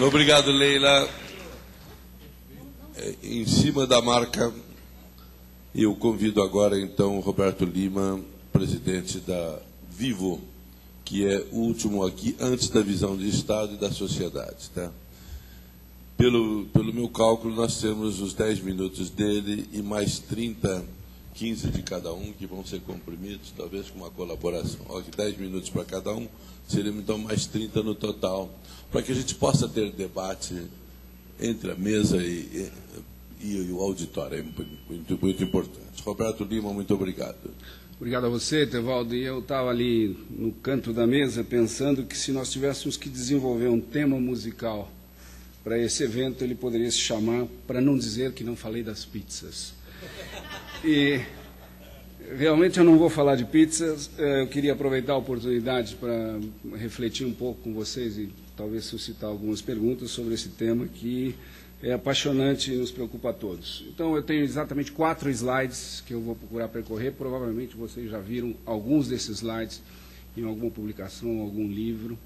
Obrigado, Leila. Em cima da marca, eu convido agora, então, o Roberto Lima, presidente da Vivo, que é o último aqui, antes da visão de Estado e da sociedade. Tá? Pelo meu cálculo, nós temos os 10 minutos dele e mais 15 de cada um, que vão ser comprimidos, talvez com uma colaboração. 10 minutos para cada um, seriam então mais 30 no total, para que a gente possa ter debate entre a mesa e o auditório. É muito importante. Roberto Lima, muito obrigado. Obrigado a você, Tevaldo. E eu estava ali no canto da mesa pensando que se nós tivéssemos que desenvolver um tema musical para esse evento, ele poderia se chamar Para Não Dizer Que Não Falei das Pizzas. E realmente eu não vou falar de pizzas, eu queria aproveitar a oportunidade para refletir um pouco com vocês e talvez suscitar algumas perguntas sobre esse tema que é apaixonante e nos preocupa a todos. Então eu tenho exatamente 4 slides que eu vou procurar percorrer, provavelmente vocês já viram alguns desses slides em alguma publicação, algum livro,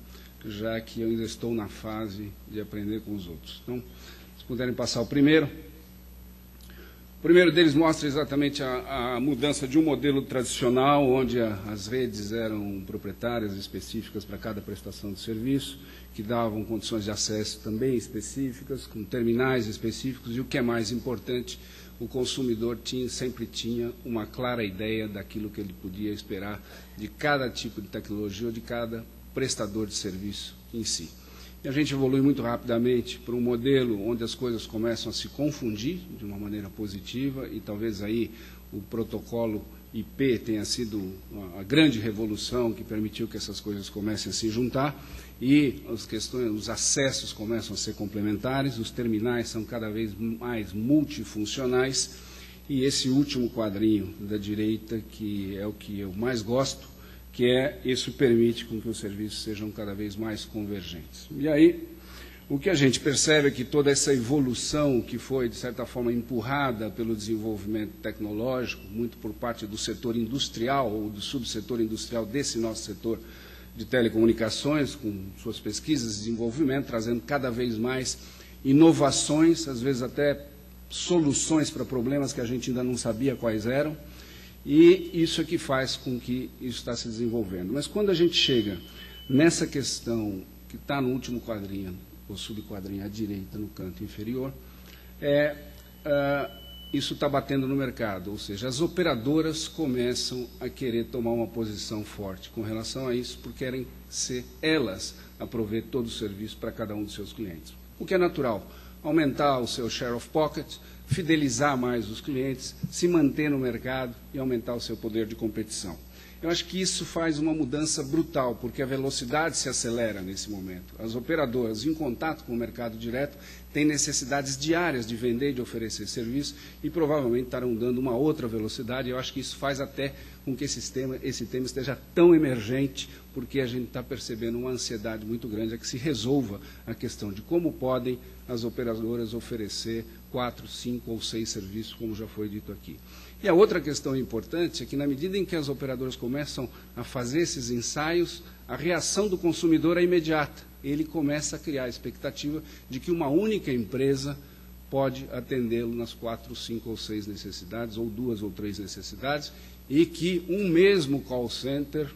já que eu ainda estou na fase de aprender com os outros. Então, se puderem passar o primeiro. O primeiro deles mostra exatamente a mudança de um modelo tradicional, onde as redes eram proprietárias específicas para cada prestação de serviço, que davam condições de acesso também específicas, com terminais específicos, e o que é mais importante, o consumidor sempre tinha uma clara ideia daquilo que ele podia esperar de cada tipo de tecnologia ou de cada prestador de serviço em si. E a gente evolui muito rapidamente para um modelo onde as coisas começam a se confundir de uma maneira positiva e talvez aí o protocolo IP tenha sido a grande revolução que permitiu que essas coisas comecem a se juntar e os acessos começam a ser complementares, os terminais são cada vez mais multifuncionais e esse último quadrinho da direita, que é o que eu mais gosto, que isso permite com que os serviços sejam cada vez mais convergentes. E aí, o que a gente percebe é que toda essa evolução que foi, de certa forma, empurrada pelo desenvolvimento tecnológico, muito por parte do setor industrial ou do subsetor industrial desse nosso setor de telecomunicações, com suas pesquisas e desenvolvimento, trazendo cada vez mais inovações, às vezes até soluções para problemas que a gente ainda não sabia quais eram, e isso é que faz com que isso está se desenvolvendo. Mas quando a gente chega nessa questão que está no último quadrinho, ou subquadrinho à direita, no canto inferior, isso está batendo no mercado, ou seja, as operadoras começam a querer tomar uma posição forte com relação a isso, porque querem ser elas a prover todo o serviço para cada um dos seus clientes. O que é natural, aumentar o seu share of pocket, fidelizar mais os clientes, se manter no mercado e aumentar o seu poder de competição. Eu acho que isso faz uma mudança brutal, porque a velocidade se acelera nesse momento. As operadoras, em contato com o mercado direto, têm necessidades diárias de vender e de oferecer serviço e provavelmente estarão dando uma outra velocidade. Eu acho que isso faz até com que esse tema esteja tão emergente, porque a gente está percebendo uma ansiedade muito grande a que se resolva a questão de como podem as operadoras oferecer 4, 5 ou 6 serviços, como já foi dito aqui. E a outra questão importante é que, na medida em que as operadoras começam a fazer esses ensaios, a reação do consumidor é imediata. Ele começa a criar a expectativa de que uma única empresa pode atendê-lo nas 4, 5 ou 6 necessidades, ou 2 ou 3 necessidades, e que um mesmo call center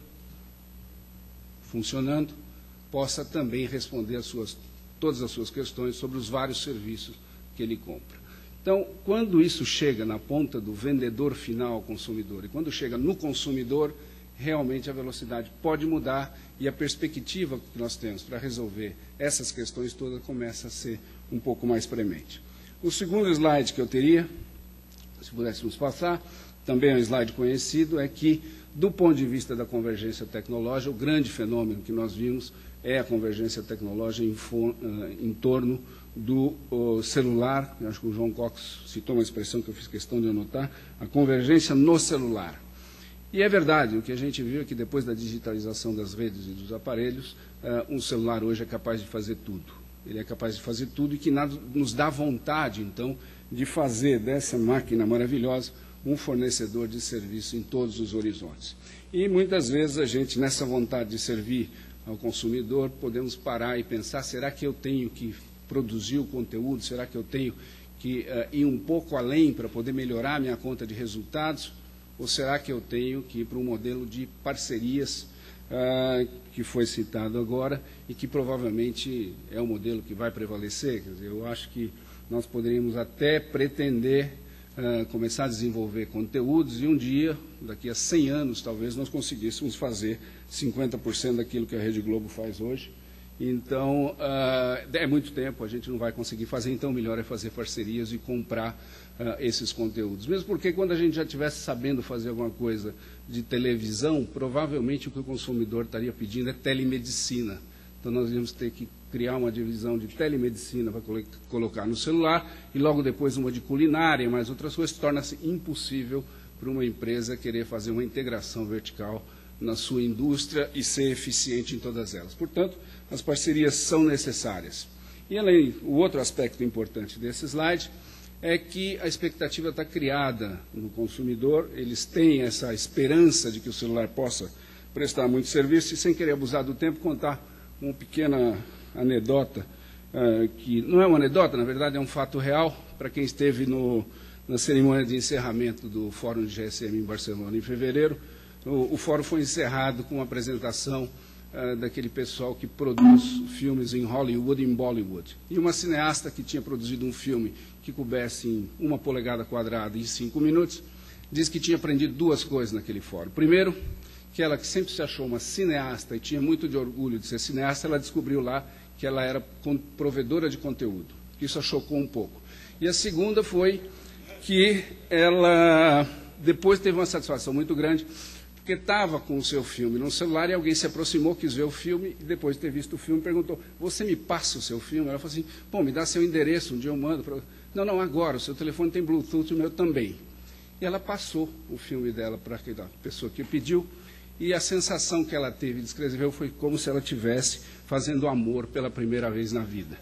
funcionando possa também responder todas as suas questões sobre os vários serviços que ele compra. Então, quando isso chega na ponta do vendedor final ao consumidor e quando chega no consumidor, realmente a velocidade pode mudar e a perspectiva que nós temos para resolver essas questões todas começa a ser um pouco mais premente. O segundo slide que eu teria, se pudéssemos passar, também é um slide conhecido, é que, do ponto de vista da convergência tecnológica, o grande fenômeno que nós vimos é a convergência tecnológica em torno do celular. Eu acho que o João Cox citou uma expressão que eu fiz questão de anotar, a convergência no celular. E é verdade, o que a gente viu é que depois da digitalização das redes e dos aparelhos, um celular hoje é capaz de fazer tudo. Ele é capaz de fazer tudo e que nos dá vontade, então, de fazer dessa máquina maravilhosa um fornecedor de serviço em todos os horizontes. E muitas vezes a gente, nessa vontade de servir ao consumidor, podemos parar e pensar, será que eu tenho que produzir o conteúdo, será que eu tenho que ir um pouco além para poder melhorar a minha conta de resultados, ou será que eu tenho que ir para um modelo de parcerias, que foi citado agora, e que provavelmente é o modelo que vai prevalecer? Quer dizer, eu acho que nós poderíamos até pretender começar a desenvolver conteúdos e um dia, daqui a 100 anos, talvez, nós conseguíssemos fazer 50% daquilo que a Rede Globo faz hoje. Então, é muito tempo, a gente não vai conseguir fazer, então o melhor é fazer parcerias e comprar esses conteúdos. Mesmo porque quando a gente já estivesse sabendo fazer alguma coisa de televisão, provavelmente o que o consumidor estaria pedindo é telemedicina. Então nós íamos ter que criar uma divisão de telemedicina para colocar no celular e logo depois uma de culinária e mais outras coisas. Torna-se impossível para uma empresa querer fazer uma integração vertical na sua indústria e ser eficiente em todas elas. Portanto, as parcerias são necessárias. E além, o outro aspecto importante desse slide é que a expectativa está criada no consumidor, eles têm essa esperança de que o celular possa prestar muito serviço, e sem querer abusar do tempo, contar uma pequena anedota, que não é uma anedota, na verdade é um fato real, para quem esteve na cerimônia de encerramento do Fórum de GSM em Barcelona em fevereiro. O fórum foi encerrado com uma apresentação daquele pessoal que produz filmes em Hollywood e em Bollywood. E uma cineasta que tinha produzido um filme que coubesse em 1 polegada quadrada em 5 minutos, disse que tinha aprendido 2 coisas naquele fórum. Primeiro, que ela, que sempre se achou uma cineasta e tinha muito de orgulho de ser cineasta, ela descobriu lá que ela era provedora de conteúdo. Isso a chocou um pouco. E a segunda foi que ela depois teve uma satisfação muito grande, porque estava com o seu filme no celular e alguém se aproximou, quis ver o filme, e depois de ter visto o filme, perguntou, você me passa o seu filme? Ela falou assim, bom, me dá seu endereço, um dia eu mando. Não, agora, o seu telefone tem Bluetooth, o meu também. E ela passou o filme dela para aquela pessoa que pediu, e a sensação que ela teve de escrever foi como se ela estivesse fazendo amor pela primeira vez na vida.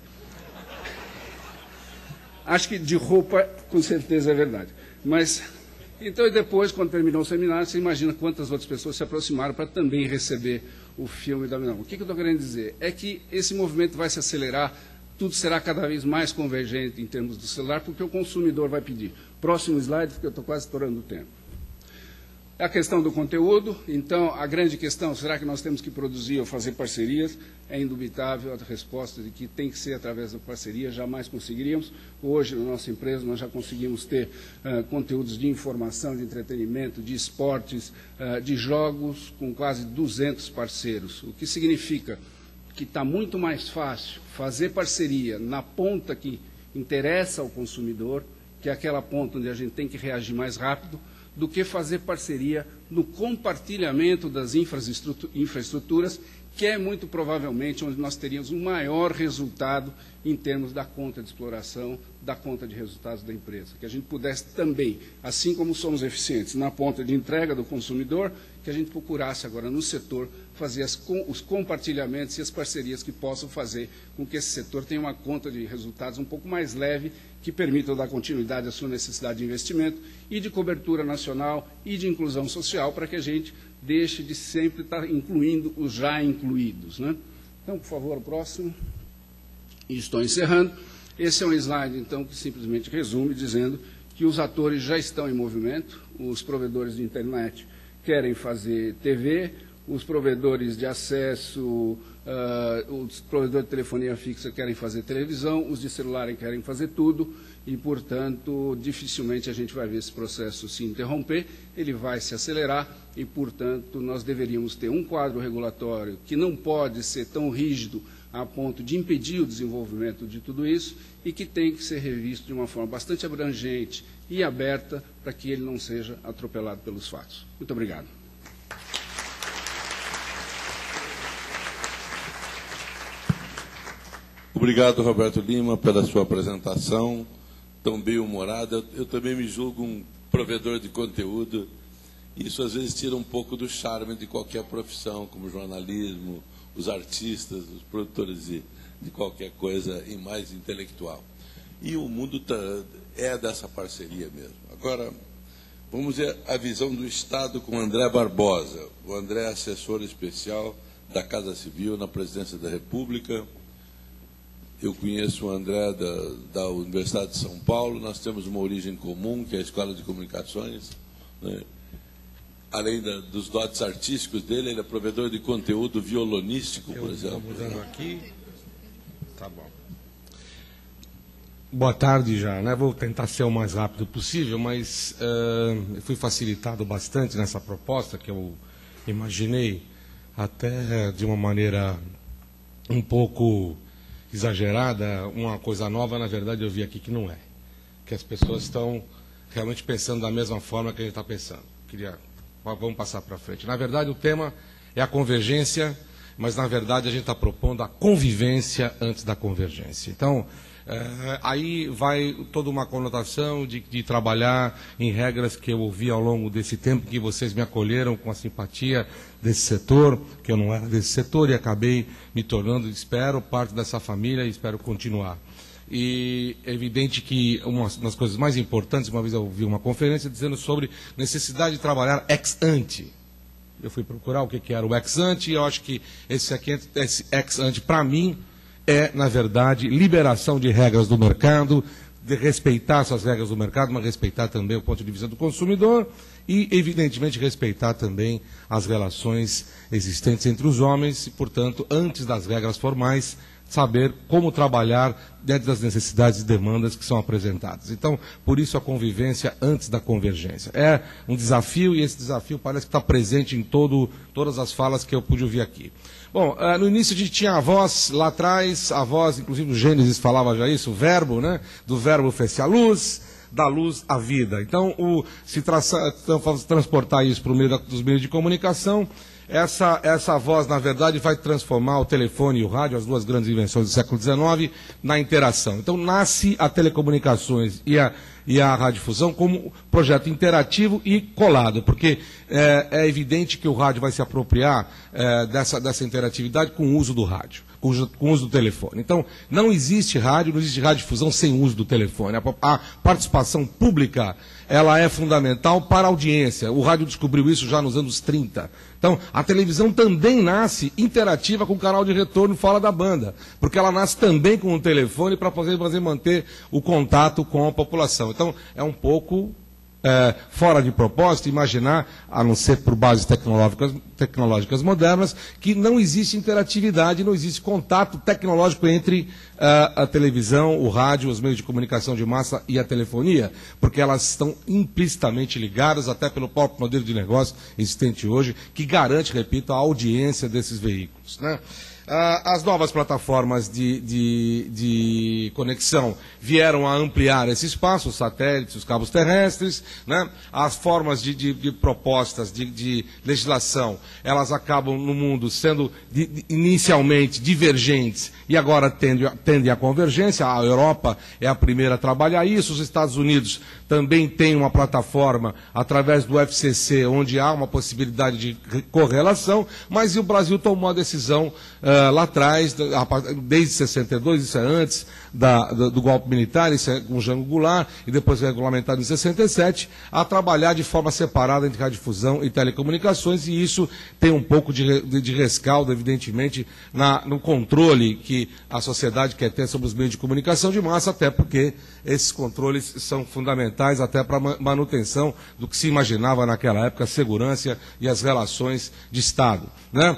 Acho que de roupa, com certeza é verdade. Mas, então, e depois, quando terminou o seminário, você imagina quantas outras pessoas se aproximaram para também receber o filme da Não. O que eu estou querendo dizer? É que esse movimento vai se acelerar, tudo será cada vez mais convergente em termos do celular, porque o consumidor vai pedir. Próximo slide, porque eu estou quase estourando o tempo. A questão do conteúdo, então, a grande questão, será que nós temos que produzir ou fazer parcerias? É indubitável a resposta de que tem que ser através da parceria, jamais conseguiríamos. Hoje, na nossa empresa, nós já conseguimos ter conteúdos de informação, de entretenimento, de esportes, de jogos, com quase 200 parceiros, o que significa que está muito mais fácil fazer parceria na ponta que interessa ao consumidor, que é aquela ponta onde a gente tem que reagir mais rápido, do que fazer parceria no compartilhamento das infraestruturas, que é muito provavelmente onde nós teríamos um maior resultado em termos da conta de exploração, da conta de resultados da empresa. Que a gente pudesse também, assim como somos eficientes na ponta de entrega do consumidor, que a gente procurasse agora no setor fazer os compartilhamentos e as parcerias que possam fazer com que esse setor tenha uma conta de resultados um pouco mais leve, que permitam dar continuidade à sua necessidade de investimento e de cobertura nacional e de inclusão social, para que a gente deixe de sempre estar incluindo os já incluídos, né? Então, por favor, o próximo. E estou encerrando. Esse é um slide, então, que simplesmente resume, dizendo que os atores já estão em movimento, os provedores de internet querem fazer TV, os provedores de acesso, os provedores de telefonia fixa querem fazer televisão, os de celular querem fazer tudo, e, portanto, dificilmente a gente vai ver esse processo se interromper, ele vai se acelerar, e, portanto, nós deveríamos ter um quadro regulatório que não pode ser tão rígido a ponto de impedir o desenvolvimento de tudo isso, e que tem que ser revisto de uma forma bastante abrangente e aberta, para que ele não seja atropelado pelos fatos. Muito obrigado. Obrigado, Roberto Lima, pela sua apresentação tão bem-humorada. Eu também me julgo um provedor de conteúdo. Isso, às vezes, tira um pouco do charme de qualquer profissão, como jornalismo, os artistas, os produtores de qualquer coisa e mais intelectual. E o mundo é dessa parceria mesmo. Agora, vamos ver a visão do Estado com o André Barbosa. O André é assessor especial da Casa Civil, na Presidência da República. Eu conheço o André da Universidade de São Paulo, nós temos uma origem comum, que é a Escola de Comunicações, né? Além dos dotes artísticos dele, ele é provedor de conteúdo violonístico, por exemplo. Estou mudando aqui. Tá bom. Boa tarde já, né? Vou tentar ser o mais rápido possível, mas eu fui facilitado bastante nessa proposta, que eu imaginei até de uma maneira um pouco exagerada, uma coisa nova, na verdade eu vi aqui que não é. Que as pessoas estão realmente pensando da mesma forma que a gente está pensando. Vamos passar para frente. Na verdade, o tema é a convergência, mas, na verdade, a gente está propondo a convivência antes da convergência. Então, aí vai toda uma conotação de trabalhar em regras que eu ouvi ao longo desse tempo, que vocês me acolheram com a simpatia desse setor, que eu não era desse setor, e acabei me tornando, espero, parte dessa família e espero continuar. E é evidente que uma das coisas mais importantes, uma vez eu ouvi uma conferência dizendo sobre necessidade de trabalhar ex ante. Eu fui procurar o que era o ex ante, e eu acho que esse ex ante, para mim, é, na verdade, liberação de regras do mercado, de respeitar essas regras do mercado, mas respeitar também o ponto de vista do consumidor e, evidentemente, respeitar também as relações existentes entre os homens e, portanto, antes das regras formais, saber como trabalhar dentro das necessidades e demandas que são apresentadas. Então, por isso a convivência antes da convergência. É um desafio, e esse desafio parece que está presente em todas as falas que eu pude ouvir aqui. Bom, no início a gente tinha a voz lá atrás, a voz, inclusive o Gênesis falava já isso, o verbo, né? Do verbo fez-se a luz, da luz à vida. Então, se transportar isso para o meio dos meios de comunicação, essa voz, na verdade, vai transformar o telefone e o rádio, as duas grandes invenções do século XIX, na interação. Então, nasce a telecomunicações e a radiodifusão como projeto interativo e colado, porque é evidente que o rádio vai se apropriar dessa interatividade com o uso do rádio, com o uso do telefone. Então, não existe radiodifusão sem uso do telefone. A participação pública, ela é fundamental para a audiência. O rádio descobriu isso já nos anos 30. Então, a televisão também nasce interativa com o canal de retorno fora da banda, porque ela nasce também com o telefone para fazer manter o contato com a população. Então, é um pouco fora de propósito imaginar, a não ser por bases tecnológicas modernas, que não existe interatividade, não existe contato tecnológico entre a televisão, o rádio, os meios de comunicação de massa e a telefonia, porque elas estão implicitamente ligadas, até pelo próprio modelo de negócio existente hoje, que garante, repito, a audiência desses veículos, né? As novas plataformas de conexão vieram a ampliar esse espaço, os satélites, os cabos terrestres, né? As formas de propostas de legislação, elas acabam no mundo sendo inicialmente divergentes e agora tendem à convergência. A Europa é a primeira a trabalhar isso, os Estados Unidos também têm uma plataforma através do FCC, onde há uma possibilidade de correlação, mas o Brasil tomou a decisão lá atrás, desde 62, isso é antes do golpe militar, isso é com Jango Goulart, e depois regulamentado em 67, a trabalhar de forma separada entre radiodifusão e telecomunicações, e isso tem um pouco de rescaldo, evidentemente, no controle que a sociedade quer ter sobre os meios de comunicação de massa, até porque esses controles são fundamentais até para a manutenção do que se imaginava naquela época, a segurança e as relações de Estado, né?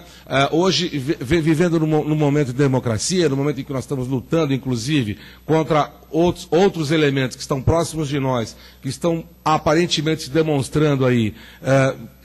Hoje, vivendo num momento de democracia, no momento em que nós estamos lutando, inclusive, contra outros elementos que estão próximos de nós, que estão aparentemente se demonstrando aí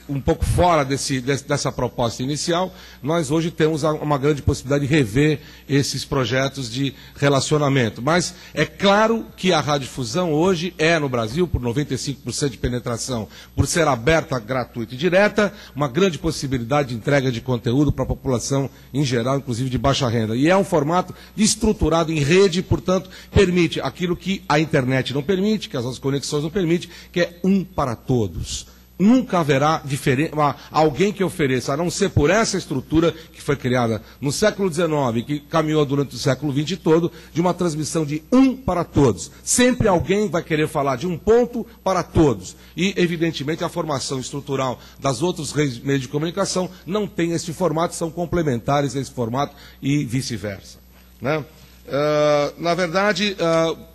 um pouco fora dessa proposta inicial, nós hoje temos uma grande possibilidade de rever esses projetos de relacionamento. Mas é claro que a radiodifusão hoje é, no Brasil, por 95% de penetração, por ser aberta, gratuita e direta, uma grande possibilidade de entrega de conteúdo para a população em geral, inclusive de baixa renda. E é um formato estruturado em rede, portanto, permite aquilo que a internet não permite, que as nossas conexões não permitem, que é um para todos. nunca haverá alguém que ofereça, a não ser por essa estrutura que foi criada no século XIX, que caminhou durante o século XX todo, de uma transmissão de um para todos. Sempre alguém vai querer falar de um ponto para todos. E, evidentemente, a formação estrutural das outros meios de comunicação não tem esse formato, são complementares a esse formato e vice-versa, né? Na verdade,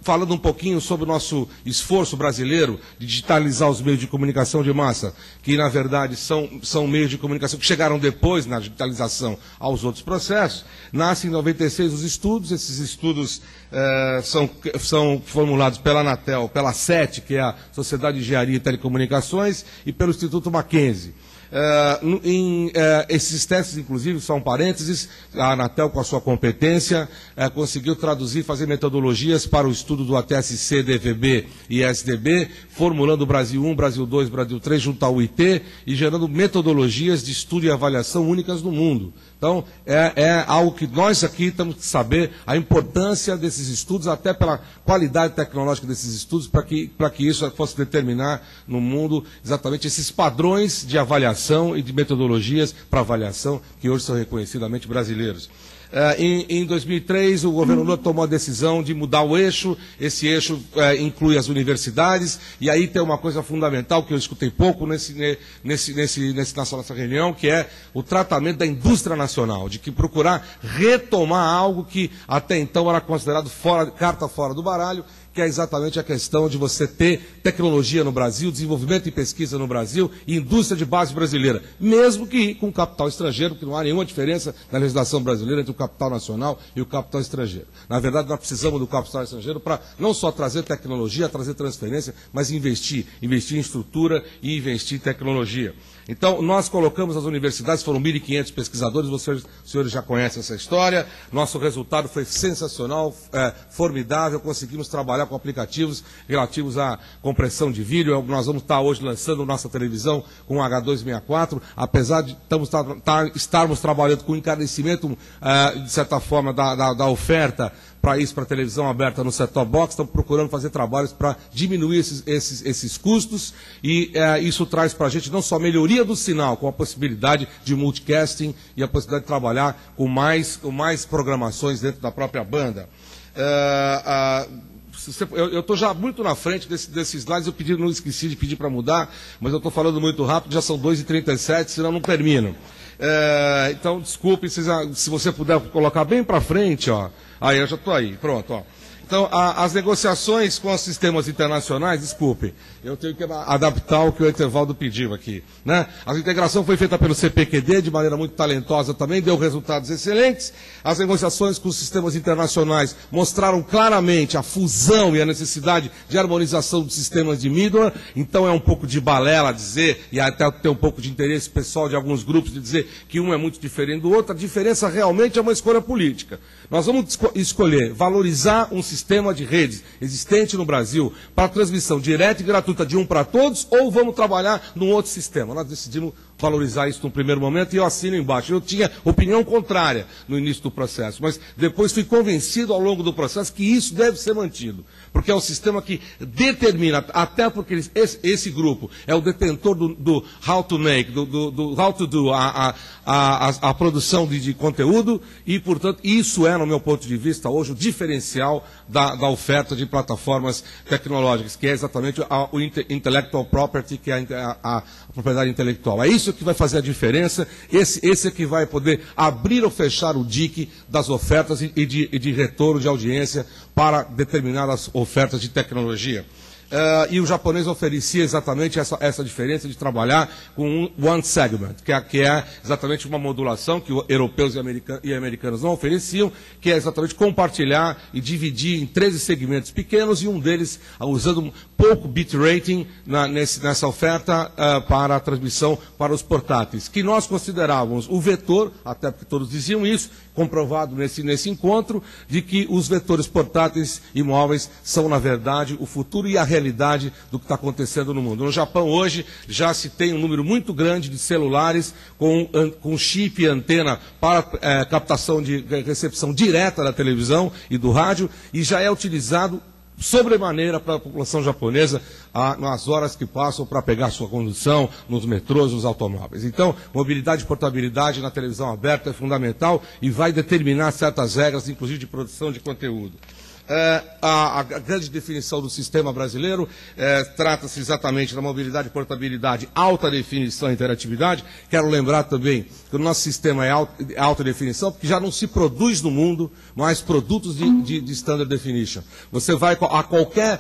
falando um pouquinho sobre o nosso esforço brasileiro de digitalizar os meios de comunicação de massa, que na verdade são meios de comunicação que chegaram depois na digitalização aos outros processos, nascem em 96 os estudos. Esses estudos são formulados pela Anatel, pela SET, que é a Sociedade de Engenharia e Telecomunicações, e pelo Instituto Mackenzie. Esses testes, inclusive, são parênteses, a Anatel, com a sua competência, conseguiu traduzir, fazer metodologias para o estudo do ATSC, DVB e SDB, formulando o Brasil 1, Brasil 2, Brasil 3 junto ao UIT e gerando metodologias de estudo e avaliação únicas no mundo. Então, é algo que nós aqui temos que saber a importância desses estudos, até pela qualidade tecnológica desses estudos, para que isso fosse determinar no mundo exatamente esses padrões de avaliação e de metodologias para avaliação que hoje são reconhecidamente brasileiros. Em 2003, o governo Lula tomou a decisão de mudar o eixo. Esse eixo inclui as universidades, e aí tem uma coisa fundamental que eu escutei pouco nessa nossa reunião, que é o tratamento da indústria nacional, de que procurar retomar algo que até então era considerado carta fora do baralho, que é exatamente a questão de você ter tecnologia no Brasil, desenvolvimento e pesquisa no Brasil e indústria de base brasileira, mesmo que com capital estrangeiro, porque não há nenhuma diferença na legislação brasileira entre o capital nacional e o capital estrangeiro. Na verdade, nós precisamos do capital estrangeiro para não só trazer tecnologia, trazer transferência, mas investir em estrutura e investir em tecnologia. Então, nós colocamos as universidades, foram 1.500 pesquisadores, os senhores já conhecem essa história. Nosso resultado foi sensacional, formidável, conseguimos trabalhar com aplicativos relativos à compressão de vídeo. Nós vamos estar hoje lançando nossa televisão com H264, apesar de estarmos trabalhando com encarecimento, de certa forma, da oferta para isso, para a televisão aberta no set-top box. Estamos procurando fazer trabalhos para diminuir esses custos, e isso traz para a gente não só melhoria do sinal, com a possibilidade de multicasting e a possibilidade de trabalhar com mais programações dentro da própria banda. Eu estou já muito na frente desses slides, não esqueci de pedir para mudar, mas eu estou falando muito rápido, já são 2h37, senão não termino. Então, desculpe, se você puder colocar bem para frente, ó. Aí, eu já estou aí, pronto, ó. Então, as negociações com os sistemas internacionais, desculpe, eu tenho que adaptar o que o Etevaldo pediu aqui, né? A integração foi feita pelo CPQD de maneira muito talentosa também, deu resultados excelentes. As negociações com os sistemas internacionais mostraram claramente a fusão e a necessidade de harmonização dos sistemas de middleware. Então, é um pouco de balela dizer, e até ter um pouco de interesse pessoal de alguns grupos de dizer que um é muito diferente do outro. A diferença realmente é uma escolha política. Nós vamos escolher valorizar um sistema de redes existente no Brasil para transmissão direta e gratuita de um para todos, ou vamos trabalhar num outro sistema. Nós decidimos valorizar isso no primeiro momento, e eu assino embaixo. Eu tinha opinião contrária no início do processo, mas depois fui convencido ao longo do processo que isso deve ser mantido, porque é o sistema que determina, até porque esse grupo é o detentor do how to make, do how to do, a produção de conteúdo, e, portanto, isso é, no meu ponto de vista, hoje o diferencial da oferta de plataformas tecnológicas, que é exatamente o intellectual property, que é a propriedade intelectual. É isso que vai fazer a diferença, esse é que vai poder abrir ou fechar o dique das ofertas e de retorno de audiência para determinadas ofertas de tecnologia. E o japonês oferecia exatamente essa diferença de trabalhar com um one segment, que é exatamente uma modulação que europeus e americanos não ofereciam, que é exatamente compartilhar e dividir em 13 segmentos pequenos, e um deles usando pouco bit rating nessa oferta para a transmissão para os portáteis, que nós considerávamos o vetor, até porque todos diziam isso, comprovado nesse encontro, de que os vetores portáteis e móveis são, na verdade, o futuro e a realidade do que está acontecendo no mundo. No Japão, hoje, já se tem um número muito grande de celulares com chip e antena para captação de recepção direta da televisão e do rádio, e já é utilizado sobremaneira para a população japonesa nas horas que passam para pegar sua condução nos metrôs, nos automóveis. Então, mobilidade e portabilidade na televisão aberta é fundamental e vai determinar certas regras, inclusive de produção de conteúdo. A grande definição do sistema brasileiro trata-se exatamente da mobilidade, portabilidade, alta definição e interatividade. Quero lembrar também que o nosso sistema é alta definição, porque já não se produz no mundo mais produtos de standard definition. Você vai a qualquer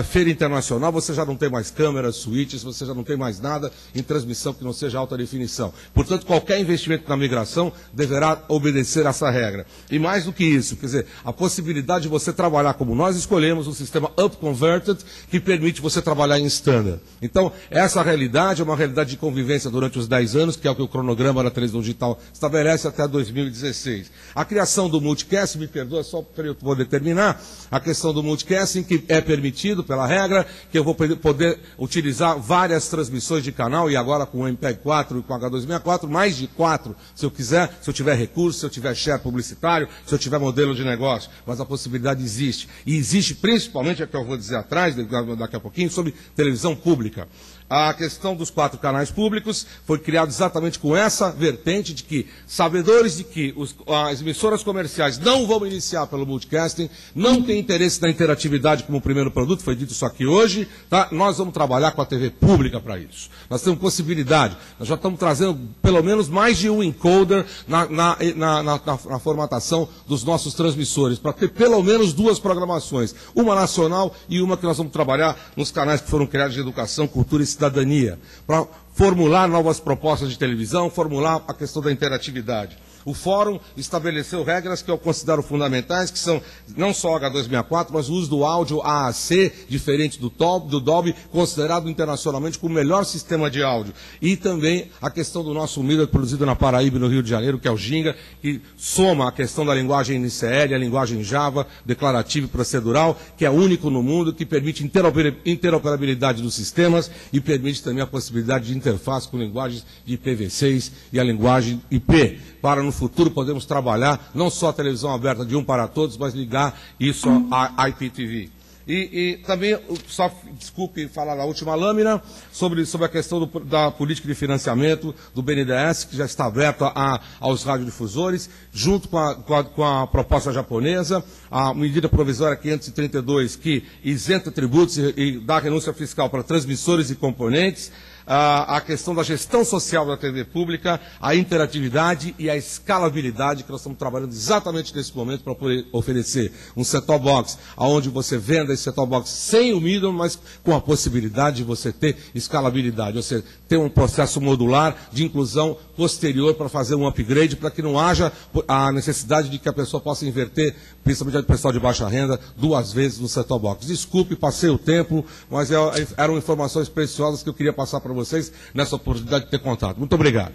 feira internacional, você já não tem mais câmeras, switches, você já não tem mais nada em transmissão que não seja alta definição. Portanto, qualquer investimento na migração deverá obedecer a essa regra. E mais do que isso, quer dizer, a possibilidade de você trabalhar como nós escolhemos, um sistema up-converted, que permite você trabalhar em standard. Então, essa realidade é uma realidade de convivência durante os 10 anos, que é o que o cronograma da televisão digital estabelece até 2016. A criação do multicast, me perdoa, só para eu poder terminar, a questão do multicasting, que é permitido pela regra, que eu vou poder utilizar várias transmissões de canal, e agora com o MPEG 4 e com o H264, mais de 4, se eu quiser, se eu tiver recurso, se eu tiver share publicitário, se eu tiver modelo de negócio, mas a possibilidade existe. E existe principalmente, é o que eu vou dizer atrás, daqui a pouquinho, sobre televisão pública. A questão dos 4 canais públicos foi criado exatamente com essa vertente de que, sabedores de que as emissoras comerciais não vão iniciar pelo multicasting, não tem interesse na interatividade como primeiro produto, foi dito isso aqui hoje, tá? Nós vamos trabalhar com a TV pública para isso. Nós temos possibilidade, nós já estamos trazendo pelo menos mais de um encoder na formatação dos nossos transmissores, para ter pelo menos 2 programações, uma nacional e uma que nós vamos trabalhar nos canais que foram criados de educação, cultura e cidadania, para formular novas propostas de televisão, formular a questão da interatividade. O Fórum estabeleceu regras que eu considero fundamentais, que são não só H264, mas o uso do áudio AAC, diferente do Dolby, considerado internacionalmente como o melhor sistema de áudio. E também a questão do nosso mídia produzido na Paraíba e no Rio de Janeiro, que é o Ginga, que soma a questão da linguagem NCL, a linguagem Java, declarativa e procedural, que é único no mundo, que permite interoperabilidade dos sistemas e permite também a possibilidade de interface com linguagens de IPv6 e a linguagem IP, para no futuro podemos trabalhar não só a televisão aberta de um para todos, mas ligar isso à IPTV. E também, só desculpe falar na última lâmina, sobre a questão da política de financiamento do BNDES, que já está aberta aos radiodifusores, junto com a proposta japonesa, a medida provisória 532, que isenta tributos e dá renúncia fiscal para transmissores e componentes, a questão da gestão social da TV pública, a interatividade e a escalabilidade, que nós estamos trabalhando exatamente nesse momento para poder oferecer um set-top box, onde você venda esse set-top box sem o middle, mas com a possibilidade de você ter escalabilidade, ou seja, ter um processo modular de inclusão posterior para fazer um upgrade, para que não haja a necessidade de que a pessoa possa inverter, principalmente o pessoal de baixa renda, 2 vezes no set-top box. Desculpe, passei o tempo, mas eram informações preciosas que eu queria passar para vocês nessa oportunidade de ter contato. Muito obrigado.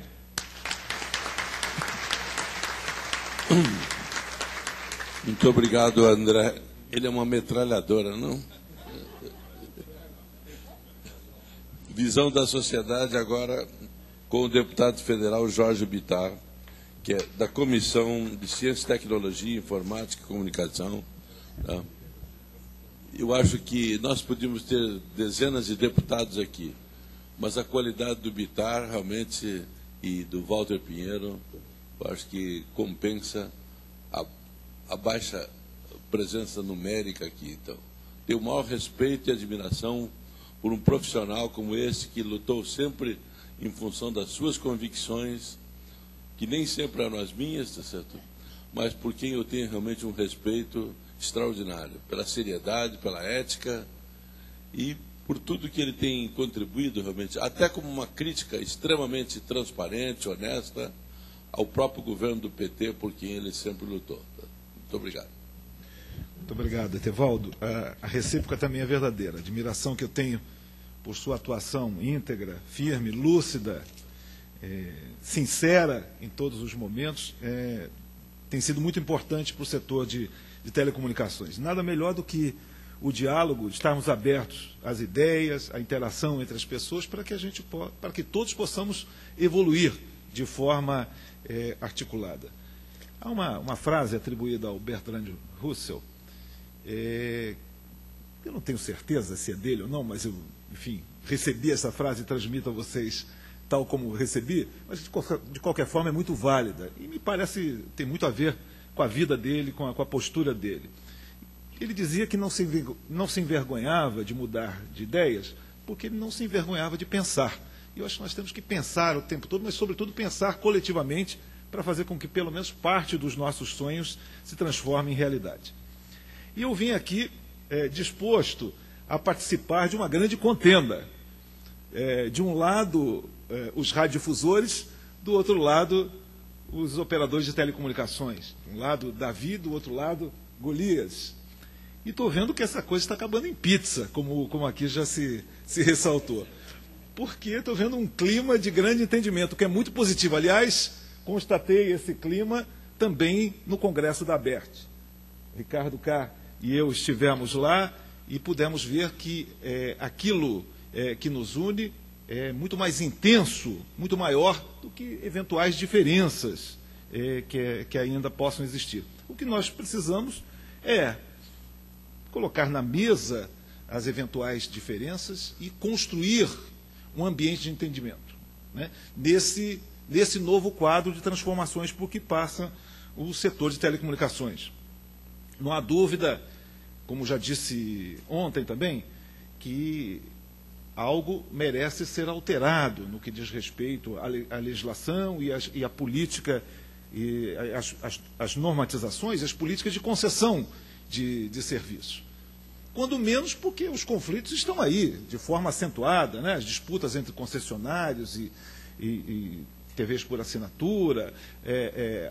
Muito obrigado, André. Ele é uma metralhadora, não? Visão da sociedade agora com o deputado federal Jorge Bittar, que é da Comissão de Ciência, Tecnologia, Informática e Comunicação. Tá? Eu acho que nós podíamos ter dezenas de deputados aqui, mas a qualidade do Bittar realmente e do Walter Pinheiro, eu acho que compensa a baixa presença numérica aqui. Então, tenho o maior respeito e admiração por um profissional como esse, que lutou sempre em função das suas convicções, que nem sempre eram as minhas, tá certo? Mas por quem eu tenho realmente um respeito extraordinário, pela seriedade, pela ética e por tudo que ele tem contribuído realmente, até como uma crítica extremamente transparente, honesta, ao próprio governo do PT, por quem ele sempre lutou. Muito obrigado. Muito obrigado, Etevaldo. A recíproca também é verdadeira. A admiração que eu tenho por sua atuação íntegra, firme, lúcida, sincera em todos os momentos, tem sido muito importante para o setor de telecomunicações. Nada melhor do que o diálogo, estarmos abertos às ideias, à interação entre as pessoas, para que todos possamos evoluir de forma articulada. Há uma frase atribuída ao Bertrand Russell, eu não tenho certeza se é dele ou não, mas eu, enfim, recebi essa frase e transmito a vocês tal como recebi, mas de qualquer forma é muito válida e me parece tem muito a ver com a vida dele, com a postura dele. Ele dizia que não se envergonhava de mudar de ideias, porque ele não se envergonhava de pensar. E eu acho que nós temos que pensar o tempo todo, mas sobretudo pensar coletivamente para fazer com que pelo menos parte dos nossos sonhos se transforme em realidade. E eu vim aqui disposto a participar de uma grande contenda. De um lado, os radiodifusores, do outro lado, os operadores de telecomunicações. De um lado, Davi, do outro lado, Golias. E estou vendo que essa coisa está acabando em pizza, como aqui já se ressaltou. Porque estou vendo um clima de grande entendimento, que é muito positivo. Aliás, constatei esse clima também no Congresso da ABERT. Ricardo K. e eu estivemos lá e pudemos ver que aquilo que nos une é muito mais intenso, muito maior do que eventuais diferenças que ainda possam existir. O que nós precisamos é colocar na mesa as eventuais diferenças e construir um ambiente de entendimento, né, nesse novo quadro de transformações por que passa o setor de telecomunicações. Não há dúvida, como já disse ontem também, que algo merece ser alterado no que diz respeito à legislação e à política, e as normatizações, as políticas de concessão de serviço. Quando menos porque os conflitos estão aí, de forma acentuada, né? As disputas entre concessionários e TVs por assinatura,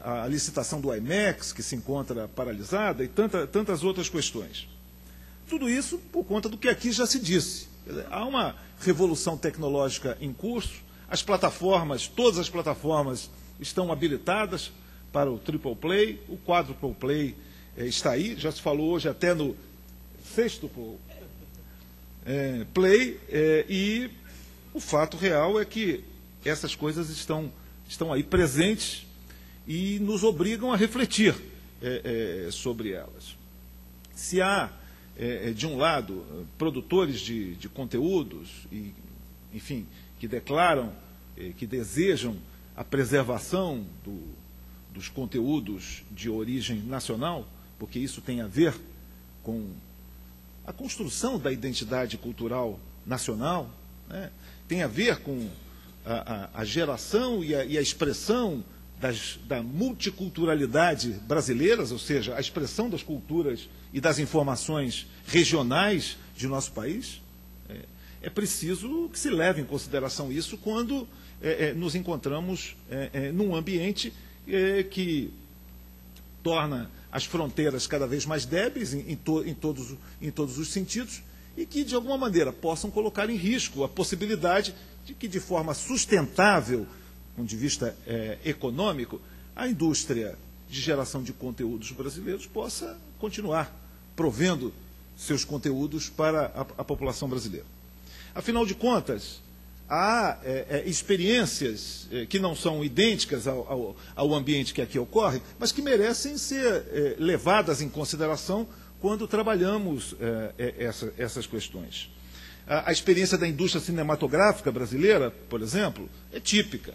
a licitação do IMAX, que se encontra paralisada, e tantas outras questões. Tudo isso por conta do que aqui já se disse. Há uma revolução tecnológica em curso, as plataformas, todas as plataformas estão habilitadas para o triple play, o quadruple play está aí, já se falou hoje até no sexto play, e o fato real é que essas coisas estão aí presentes e nos obrigam a refletir sobre elas. Se há, de um lado, produtores de conteúdos, enfim, que declaram, que desejam a preservação dos conteúdos de origem nacional, porque isso tem a ver com a construção da identidade cultural nacional, né? Tem a ver com a geração e a expressão da multiculturalidade brasileiras, ou seja, a expressão das culturas e das informações regionais de nosso país. É preciso que se leve em consideração isso quando nos encontramos num ambiente que torna as fronteiras cada vez mais débeis em todos os sentidos e que, de alguma maneira, possam colocar em risco a possibilidade de que, de forma sustentável, do ponto de vista econômico, a indústria de geração de conteúdos brasileiros possa continuar provendo seus conteúdos para a população brasileira. Afinal de contas, há experiências que não são idênticas ao ambiente que aqui ocorre, mas que merecem ser levadas em consideração quando trabalhamos essas questões. A experiência da indústria cinematográfica brasileira, por exemplo, é típica.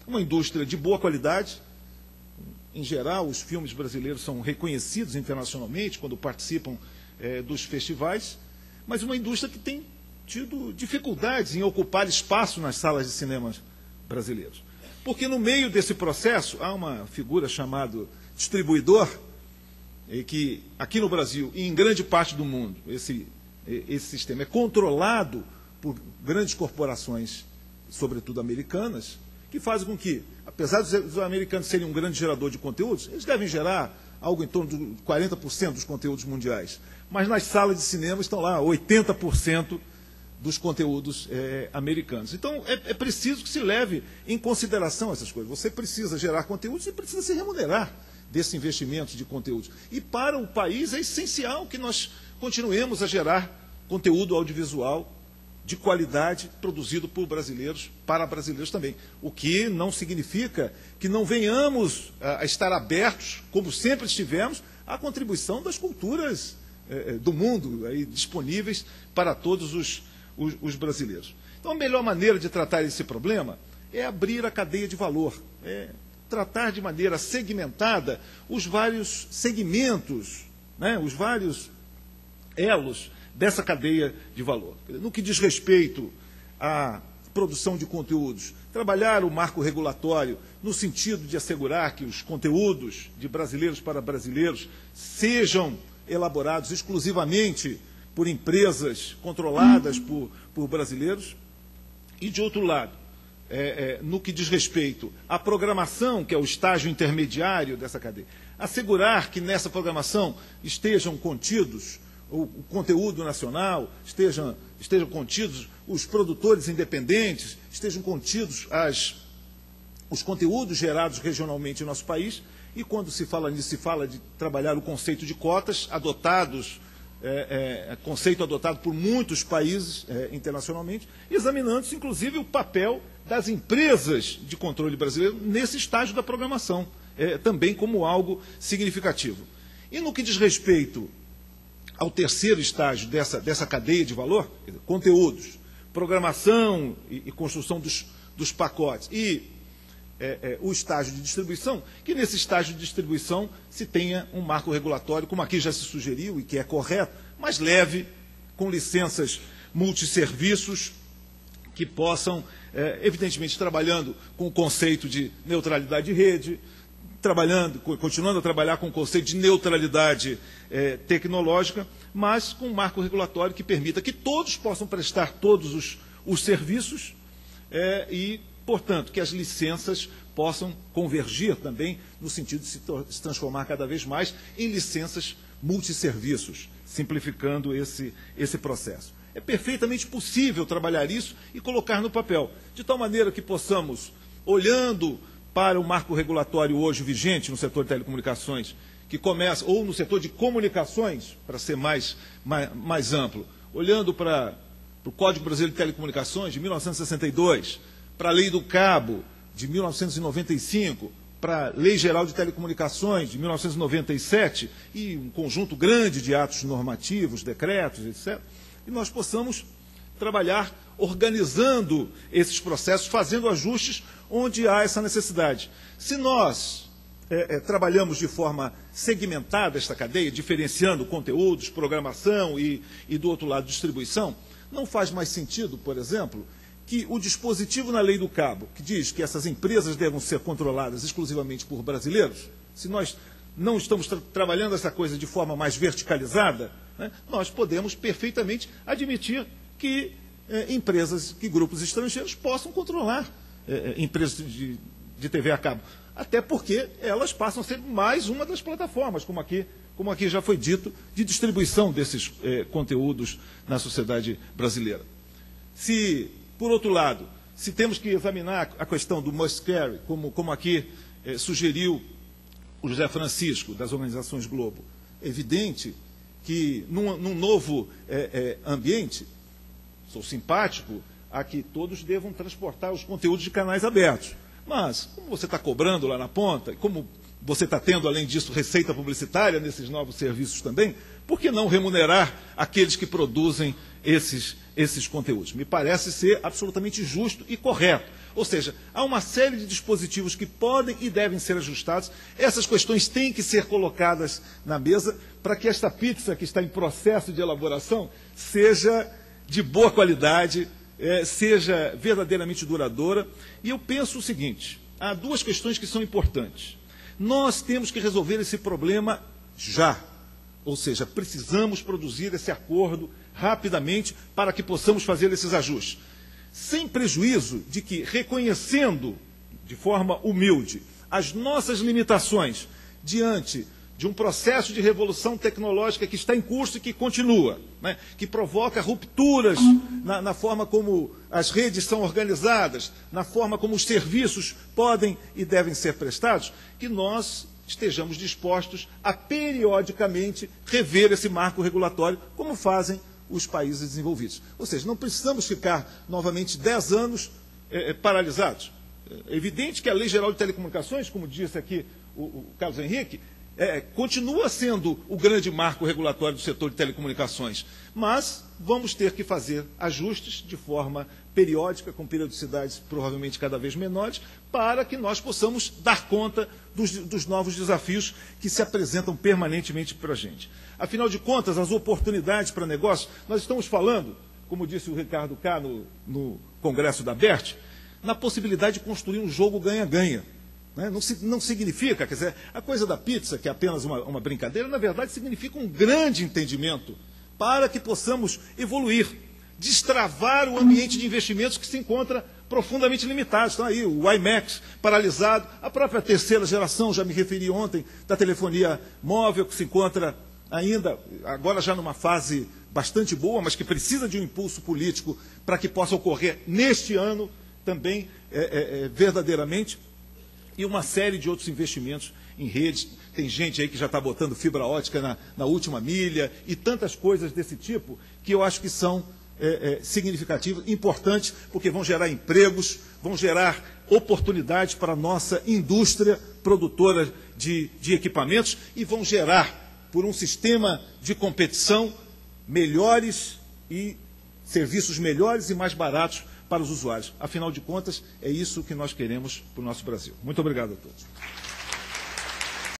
Uma indústria de boa qualidade. Em geral, os filmes brasileiros são reconhecidos internacionalmente quando participam dos festivais, mas uma indústria que tem tido dificuldades em ocupar espaço nas salas de cinema brasileiros. Porque no meio desse processo há uma figura chamada distribuidor, que aqui no Brasil e em grande parte do mundo, esse sistema é controlado por grandes corporações, sobretudo americanas, que fazem com que, apesar dos americanos serem um grande gerador de conteúdos, eles devem gerar algo em torno de 40% dos conteúdos mundiais. Mas nas salas de cinema estão lá 80% dos conteúdos americanos. Então, é preciso que se leve em consideração essas coisas. Você precisa gerar conteúdos e precisa se remunerar desse investimento de conteúdos. E para o país é essencial que nós continuemos a gerar conteúdo audiovisual de qualidade, produzido por brasileiros, para brasileiros também. O que não significa que não venhamos a estar abertos, como sempre estivemos, à contribuição das culturas do mundo aí, disponíveis para todos os brasileiros. Então, a melhor maneira de tratar esse problema é abrir a cadeia de valor, tratar de maneira segmentada os vários segmentos, né, os vários elos dessa cadeia de valor. No que diz respeito à produção de conteúdos, trabalhar o marco regulatório no sentido de assegurar que os conteúdos de brasileiros para brasileiros sejam elaborados exclusivamente por empresas controladas por brasileiros. E, de outro lado, no que diz respeito à programação, que é o estágio intermediário dessa cadeia, assegurar que nessa programação estejam contidos o conteúdo nacional, estejam contidos os produtores independentes, estejam contidos os conteúdos gerados regionalmente em nosso país. E quando se fala nisso, se fala de trabalhar o conceito de cotas conceito adotado por muitos países internacionalmente, examinando-se, inclusive, o papel das empresas de controle brasileiro nesse estágio da programação, também como algo significativo. E no que diz respeito ao terceiro estágio dessa cadeia de valor, conteúdos, programação e construção dos pacotes, e o estágio de distribuição, que nesse estágio de distribuição se tenha um marco regulatório, como aqui já se sugeriu e que é correto, mas leve, com licenças multisserviços, que possam, evidentemente, trabalhando com o conceito de neutralidade de rede, continuando a trabalhar com o conceito de neutralidade tecnológica, mas com um marco regulatório que permita que todos possam prestar todos os serviços e, portanto, que as licenças possam convergir também no sentido de se transformar cada vez mais em licenças multisserviços, simplificando esse processo. É perfeitamente possível trabalhar isso e colocar no papel, de tal maneira que possamos, olhando para o marco regulatório hoje vigente no setor de telecomunicações, que começa, ou no setor de comunicações, para ser mais amplo, olhando para o Código Brasileiro de Telecomunicações, de 1962, para a Lei do Cabo, de 1995, para a Lei Geral de Telecomunicações, de 1997, e um conjunto grande de atos normativos, decretos, etc., e nós possamos trabalhar organizando esses processos, fazendo ajustes onde há essa necessidade. Se nós trabalhamos de forma segmentada esta cadeia, diferenciando conteúdos, programação e do outro lado, distribuição, não faz mais sentido, por exemplo, que o dispositivo na Lei do Cabo, que diz que essas empresas devem ser controladas exclusivamente por brasileiros, se nós não estamos trabalhando essa coisa de forma mais verticalizada, né, nós podemos perfeitamente admitir que empresas, que grupos estrangeiros possam controlar empresas de TV a cabo. Até porque elas passam a ser mais uma das plataformas, como aqui já foi dito, de distribuição desses conteúdos na sociedade brasileira. Se, por outro lado, se temos que examinar a questão do must carry, como aqui sugeriu o José Francisco, das organizações Globo, é evidente que num novo ambiente, sou simpático a que todos devam transportar os conteúdos de canais abertos. Mas, como você está cobrando lá na ponta, e como você está tendo, além disso, receita publicitária nesses novos serviços também, por que não remunerar aqueles que produzem esses conteúdos? Me parece ser absolutamente justo e correto. Ou seja, há uma série de dispositivos que podem e devem ser ajustados. Essas questões têm que ser colocadas na mesa para que esta pizza que está em processo de elaboração seja de boa qualidade, seja verdadeiramente duradoura. E eu penso o seguinte, há duas questões que são importantes. Nós temos que resolver esse problema já. Ou seja, precisamos produzir esse acordo rapidamente para que possamos fazer esses ajustes. Sem prejuízo de que, reconhecendo de forma humilde as nossas limitações diante de um processo de revolução tecnológica que está em curso e que continua, né, que provoca rupturas na forma como as redes são organizadas, na forma como os serviços podem e devem ser prestados, que nós estejamos dispostos a periodicamente rever esse marco regulatório, como fazem os países desenvolvidos. Ou seja, não precisamos ficar novamente 10 anos paralisados. É evidente que a Lei Geral de Telecomunicações, como disse aqui o Carlos Henrique, continua sendo o grande marco regulatório do setor de telecomunicações, mas vamos ter que fazer ajustes de forma periódica, com periodicidades provavelmente cada vez menores, para que nós possamos dar conta dos novos desafios que se apresentam permanentemente para a gente. Afinal de contas, as oportunidades para negócio, nós estamos falando, como disse o Ricardo K. no Congresso da BERT, na possibilidade de construir um jogo ganha-ganha. Não significa, quer dizer, a coisa da pizza, que é apenas uma brincadeira, na verdade significa um grande entendimento para que possamos evoluir, destravar o ambiente de investimentos que se encontra profundamente limitado. Estão aí o IMAX paralisado, a própria terceira geração, já me referi ontem, da telefonia móvel, que se encontra ainda, agora já numa fase bastante boa, mas que precisa de um impulso político para que possa ocorrer neste ano também verdadeiramente, e uma série de outros investimentos em redes. Tem gente aí que já está botando fibra ótica na última milha e tantas coisas desse tipo que eu acho que são significativas, importantes, porque vão gerar empregos, vão gerar oportunidades para a nossa indústria produtora de equipamentos e vão gerar, por um sistema de competição, melhores e serviços melhores e mais baratos para os usuários. Afinal de contas, é isso que nós queremos para o nosso Brasil. Muito obrigado a todos.